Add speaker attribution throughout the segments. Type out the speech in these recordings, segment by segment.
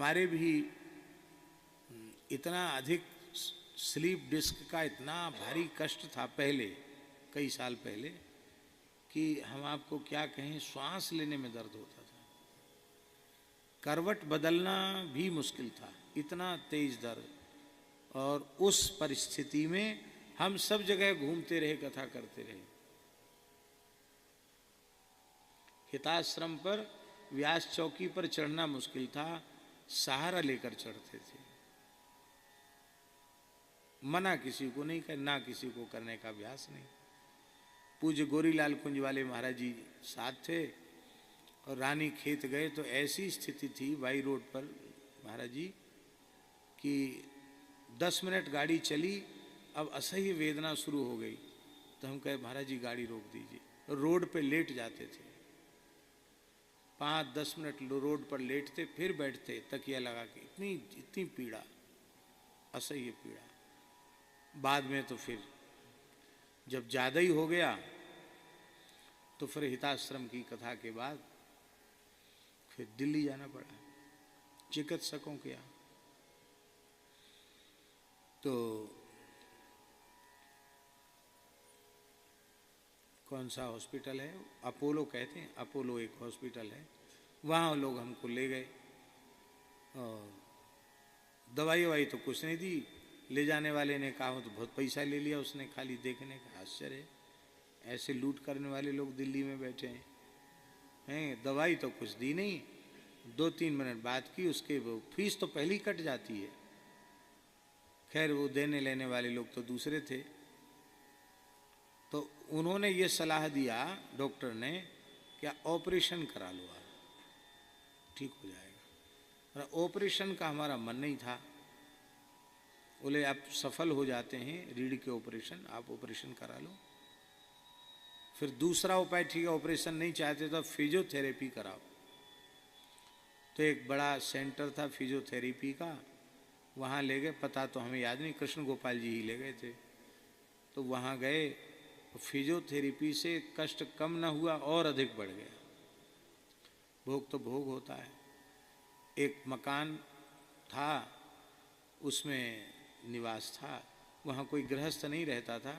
Speaker 1: हमारे भी इतना अधिक स्लीप डिस्क का इतना भारी कष्ट था पहले, कई साल पहले, कि हम आपको क्या कहें, श्वास लेने में दर्द होता था, करवट बदलना भी मुश्किल था, इतना तेज दर्द। और उस परिस्थिति में हम सब जगह घूमते रहे, कथा करते रहे। हिताश्रम पर व्यास चौकी पर चढ़ना मुश्किल था, सहारा लेकर चढ़ते थे। मना किसी को नहीं कर, ना किसी को करने का अभ्यास नहीं। पूज्य गोरीलाल कुंज वाले महाराज जी साथ थे, और रानी खेत गए तो ऐसी स्थिति थी बाई रोड पर महाराज जी कि 10 मिनट गाड़ी चली, अब असह्य वेदना शुरू हो गई, तो हम कहे महाराज जी गाड़ी रोक दीजिए। रोड पे लेट जाते थे, 5-10 मिनट रोड पर लेटते, फिर बैठते तकिया लगा के। इतनी पीड़ा, असह्य पीड़ा। बाद में तो फिर जब ज़्यादा ही हो गया तो फिर हिताश्रम की कथा के बाद फिर दिल्ली जाना पड़ा चिकित्सकों के यहाँ। तो कौन सा हॉस्पिटल है, अपोलो कहते हैं, अपोलो एक हॉस्पिटल है, वहाँ लोग हमको ले गए और दवाई ववाई तो कुछ नहीं दी। ले जाने वाले ने कहा तो बहुत पैसा ले लिया उसने, खाली देखने का। आश्चर्य, ऐसे लूट करने वाले लोग दिल्ली में बैठे हैं। दवाई तो कुछ दी नहीं, 2-3 मिनट बात की, उसके वो फीस तो पहले ही कट जाती है। खैर वो देने लेने वाले लोग तो दूसरे थे, तो उन्होंने ये सलाह दिया डॉक्टर ने, क्या ऑपरेशन करा लो, आप ठीक हो जाएगा। और ऑपरेशन का हमारा मन नहीं था। बोले आप सफल हो जाते हैं रीढ़ के ऑपरेशन, आप ऑपरेशन करा लो। फिर दूसरा उपाय, ठीक है ऑपरेशन नहीं चाहते तो फिजियोथेरेपी कराओ। तो एक बड़ा सेंटर था फिजियोथेरेपी का, वहाँ ले गए, पता तो हमें याद नहीं, कृष्ण गोपाल जी ही ले गए थे। तो वहाँ गए, फिजियोथेरेपी से कष्ट कम ना हुआ और अधिक बढ़ गया। भोग तो भोग होता है। एक मकान था, उसमें निवास था, वहाँ कोई गृहस्थ नहीं रहता था।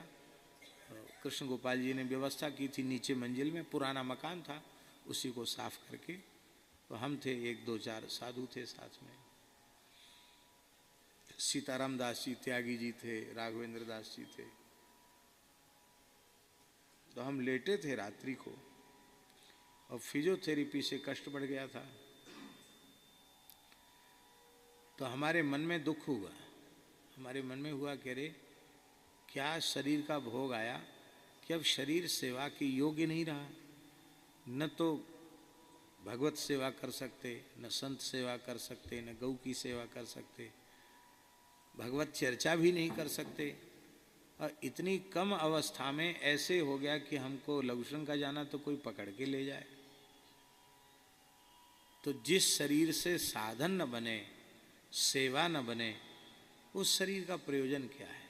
Speaker 1: कृष्ण गोपाल जी ने व्यवस्था की थी, नीचे मंजिल में पुराना मकान था, उसी को साफ करके। तो हम थे, 1-2-4 साधु थे साथ में, सीताराम दास जी त्यागी जी थे, राघवेंद्र दास जी थे। तो हम लेटे थे रात्रि को, और फिजियोथेरेपी से कष्ट बढ़ गया था। तो हमारे मन में दुख हुआ, हमारे मन में हुआ कि अरे क्या शरीर का भोग आया कि अब शरीर सेवा के योग्य नहीं रहा। न तो भगवत सेवा कर सकते, न संत सेवा कर सकते, न गौ की सेवा कर सकते, भगवत चर्चा भी नहीं कर सकते। और इतनी कम अवस्था में ऐसे हो गया कि हमको लघुशंका जाना तो कोई पकड़ के ले जाए। तो जिस शरीर से साधन न बने, सेवा न बने, उस शरीर का प्रयोजन क्या है।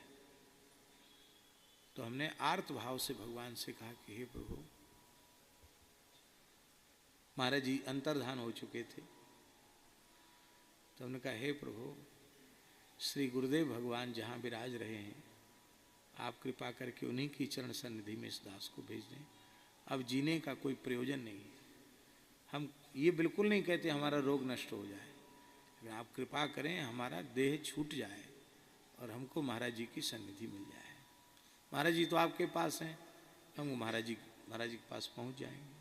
Speaker 1: तो हमने आर्त भाव से भगवान से कहा कि हे प्रभु, महाराज जी अंतर्धान हो चुके थे। तो हमने कहा हे प्रभु, श्री गुरुदेव भगवान जहाँ विराज रहे हैं, आप कृपा करके उन्हीं की चरण सन्निधि में इस दास को भेज दें। अब जीने का कोई प्रयोजन नहीं है। हम ये बिल्कुल नहीं कहते हमारा रोग नष्ट हो जाए, लेकिन आप कृपा करें हमारा देह छूट जाए और हमको महाराज जी की सन्निधि मिल जाए। महाराज जी तो आपके पास हैं, हम महाराज जी के पास पहुंच जाएंगे।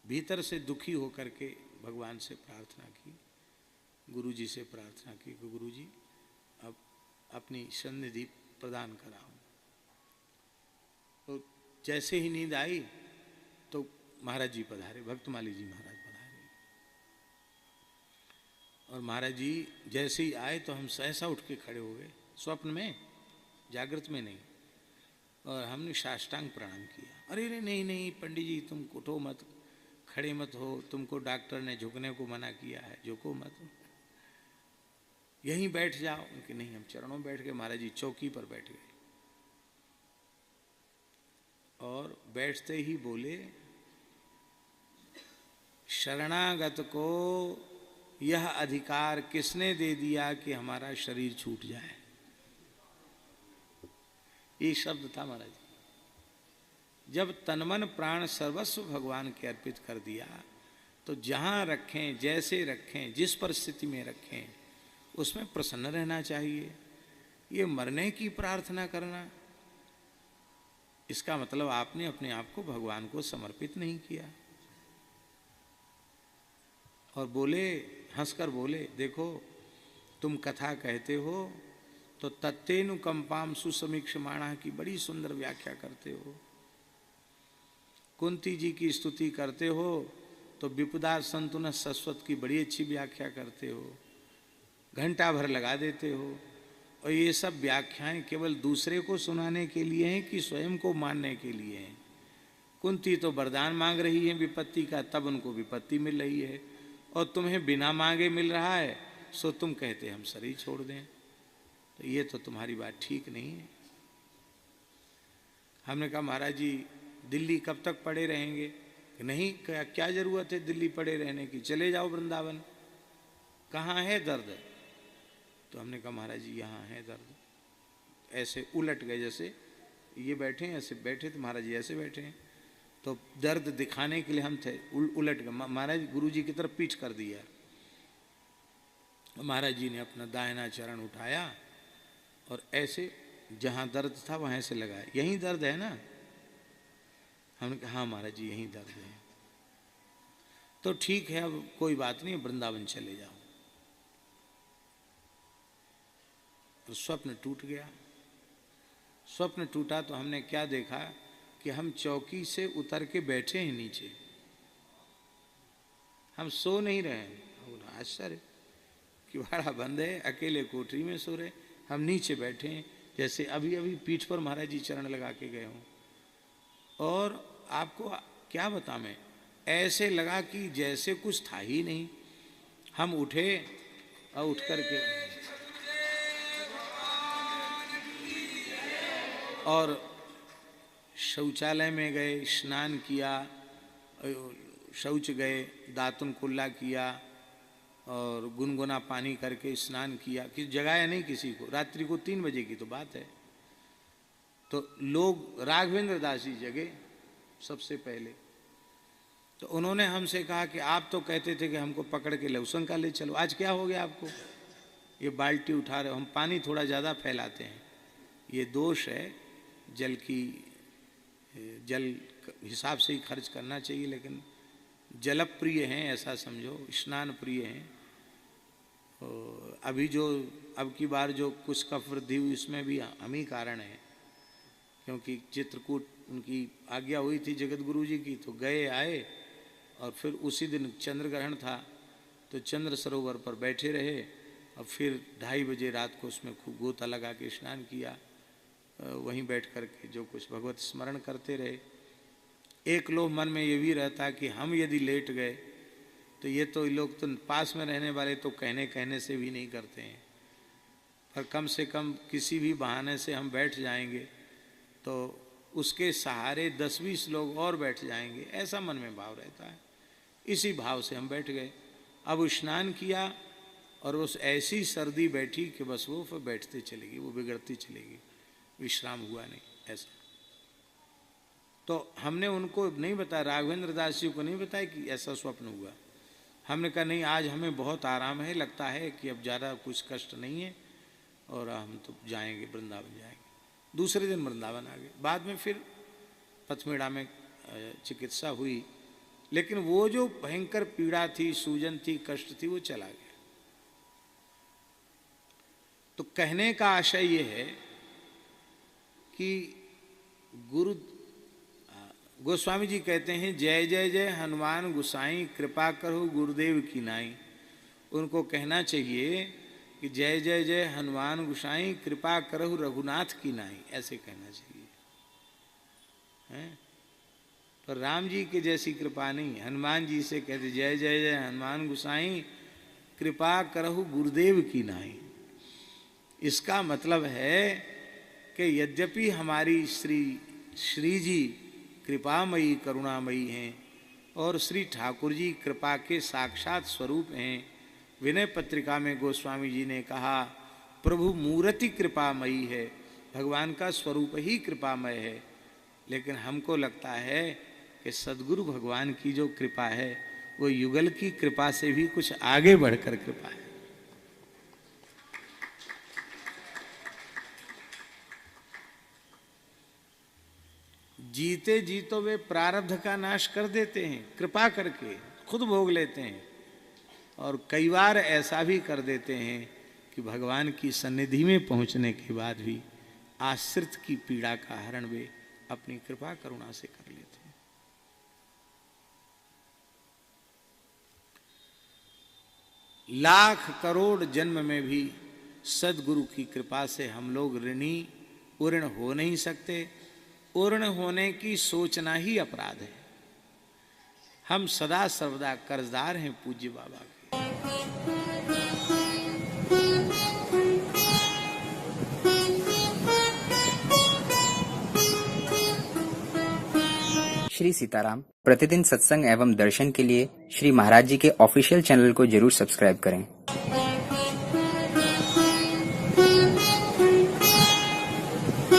Speaker 1: भीतर से दुखी होकर के भगवान से प्रार्थना की, गुरु जी से प्रार्थना की कि गुरु जी अब अपनी सन्निधि प्रदान कराओ। तो जैसे ही नींद आई तो महाराज जी पधारे, भक्तमाली जी महाराज पधारे। और महाराज जी जैसे ही आए तो हम सहसा उठ के खड़े हो गए, स्वप्न में, जागृत में नहीं। और हमने साष्टांग प्रणाम किया। अरे नहीं नहीं पंडित जी, तुम उठो मत, खड़े मत हो, तुमको डॉक्टर ने झुकने को मना किया है, झुको मत, यहीं बैठ जाओ। उनके नहीं, हम चरणों में बैठ गए। महाराज जी चौकी पर बैठ गए। और बैठते ही बोले, शरणागत को यह अधिकार किसने दे दिया कि हमारा शरीर छूट जाए। ये शब्द था महाराज। जब तनमन प्राण सर्वस्व भगवान के अर्पित कर दिया तो जहां रखें, जैसे रखें, जिस परिस्थिति में रखें, उसमें प्रसन्न रहना चाहिए। ये मरने की प्रार्थना करना, इसका मतलब आपने अपने आप को भगवान को समर्पित नहीं किया। और बोले, हंसकर बोले, देखो तुम कथा कहते हो तो तत्तेनुकंपाम सुसमीक्षमाणा की बड़ी सुंदर व्याख्या करते हो। कुंती जी की स्तुति करते हो तो विपदा संतुन सस्वत की बड़ी अच्छी व्याख्या करते हो, घंटा भर लगा देते हो। और ये सब व्याख्याएं केवल दूसरे को सुनाने के लिए हैं कि स्वयं को मानने के लिए हैं। कुंती तो वरदान मांग रही है विपत्ति का, तब उनको विपत्ति मिल रही है, और तुम्हें बिना मांगे मिल रहा है, सो तुम कहते हम शरीर छोड़ दें। तो ये तो तुम्हारी बात ठीक नहीं है। हमने कहा महाराज जी दिल्ली कब तक पड़े रहेंगे? नहीं, क्या जरूरत है दिल्ली पड़े रहने की, चले जाओ वृंदावन। कहाँ है दर्द? तो हमने कहा महाराज जी यहाँ है दर्द। ऐसे उलट गए, जैसे ये बैठे हैं, ऐसे बैठे तो महाराज जी ऐसे बैठे हैं, तो दर्द दिखाने के लिए हम थे, उलट गए। महाराज गुरु जी की तरफ पीठ कर दिया। महाराज जी ने अपना दाहिना चरण उठाया और ऐसे जहाँ दर्द था वहाँ से लगाया, यहीं दर्द है ना? हमने कहा हाँ महाराज जी यहीं दर्द है। तो ठीक है, अब कोई बात नहीं, वृंदावन चले जाओ। तो स्वप्न टूट गया। स्वप्न टूटा तो हमने क्या देखा कि हम चौकी से उतर के बैठे हैं नीचे, हम सो नहीं रहे हैं। आश्चर्य, किवाड़ा बंद है, अकेले कोठरी में सो रहे, हम नीचे बैठे हैं, जैसे अभी अभी पीठ पर महाराज जी चरण लगा के गए हों। और आपको क्या बता, मैं ऐसे लगा कि जैसे कुछ था ही नहीं। हम उठे और उठ करके और शौचालय में गए, स्नान किया, शौच गए, दातुन कुल्ला किया और गुनगुना पानी करके स्नान किया। कि जगाया नहीं किसी को, रात्रि को 3 बजे की तो बात है। तो लोग, राघवेंद्र दास जी जगे सबसे पहले। तो उन्होंने हमसे कहा कि आप तो कहते थे कि हमको पकड़ के लवसंका ले चलो, आज क्या हो गया आपको? ये बाल्टी उठा रहे हो, हम पानी थोड़ा ज़्यादा फैलाते हैं, ये दोष है। जल हिसाब से ही खर्च करना चाहिए, लेकिन जल प्रिय हैं ऐसा समझो, स्नान प्रिय हैं। अभी जो अब की बार जो कुछ कफ वृद्धि हुई, इसमें भी हम ही कारण है, क्योंकि चित्रकूट उनकी आज्ञा हुई थी जगत गुरु जी की, तो गए आए और फिर उसी दिन चंद्र ग्रहण था, तो चंद्र सरोवर पर बैठे रहे और फिर 2:30 बजे रात को उसमें खूब गोता लगा के स्नान किया। वहीं बैठ कर के जो कुछ भगवत स्मरण करते रहे। एक लोग मन में ये भी रहता कि हम यदि लेट गए तो ये तो लोग तो पास में रहने वाले तो कहने से भी नहीं करते हैं, पर कम से कम किसी भी बहाने से हम बैठ जाएंगे तो उसके सहारे 10-20 लोग और बैठ जाएंगे, ऐसा मन में भाव रहता है। इसी भाव से हम बैठ गए। अब स्नान किया और उस ऐसी सर्दी बैठी कि बस वो फिर बैठते चलेगी, वो बिगड़ती चलेगी, विश्राम हुआ नहीं। ऐसा तो हमने उनको नहीं बताया, राघवेंद्र दास जी को नहीं बताया कि ऐसा स्वप्न हुआ। हमने कहा नहीं, आज हमें बहुत आराम है, लगता है कि अब ज़्यादा कुछ कष्ट नहीं है और हम तो जाएंगे, वृंदावन जाएंगे। दूसरे दिन वृंदावन आ गए। बाद में फिर पथमेड़ा में चिकित्सा हुई, लेकिन वो जो भयंकर पीड़ा थी, सूजन थी, कष्ट थी, वो चला गया। तो कहने का आशय ये है कि गोस्वामी जी कहते हैं, जय जय जय हनुमान गुसाई, कृपा करो गुरुदेव की नाई। उनको कहना चाहिए कि जय जय जय हनुमान गुसाई, कृपा करो रघुनाथ की नाई, ऐसे कहना चाहिए हैं। पर राम जी के जैसी कृपा नहीं, हनुमान जी से कहते जय जय जय हनुमान गुसाई, कृपा करो गुरुदेव की नाई। इसका मतलब है कि यद्यपि हमारी श्री जी कृपामयी करुणामयी हैं और श्री ठाकुर जी कृपा के साक्षात स्वरूप हैं। विनय पत्रिका में गोस्वामी जी ने कहा प्रभु मूर्ति कृपामयी है, भगवान का स्वरूप ही कृपामय है। लेकिन हमको लगता है कि सद्गुरु भगवान की जो कृपा है वो युगल की कृपा से भी कुछ आगे बढ़कर कृपा है। जीते जी तो वे प्रारब्ध का नाश कर देते हैं, कृपा करके खुद भोग लेते हैं, और कई बार ऐसा भी कर देते हैं कि भगवान की सन्निधि में पहुंचने के बाद भी आश्रित की पीड़ा का हरण वे अपनी कृपा करुणा से कर लेते हैं। लाख करोड़ जन्म में भी सदगुरु की कृपा से हम लोग ऋणी पूर्ण हो नहीं सकते। पूर्ण होने की सोचना ही अपराध है। हम सदा सर्वदा कर्जदार हैं पूज्य बाबा के।
Speaker 2: श्री सीताराम प्रतिदिन सत्संग एवं दर्शन के लिए श्री महाराज जी के ऑफिशियल चैनल को जरूर सब्सक्राइब करें।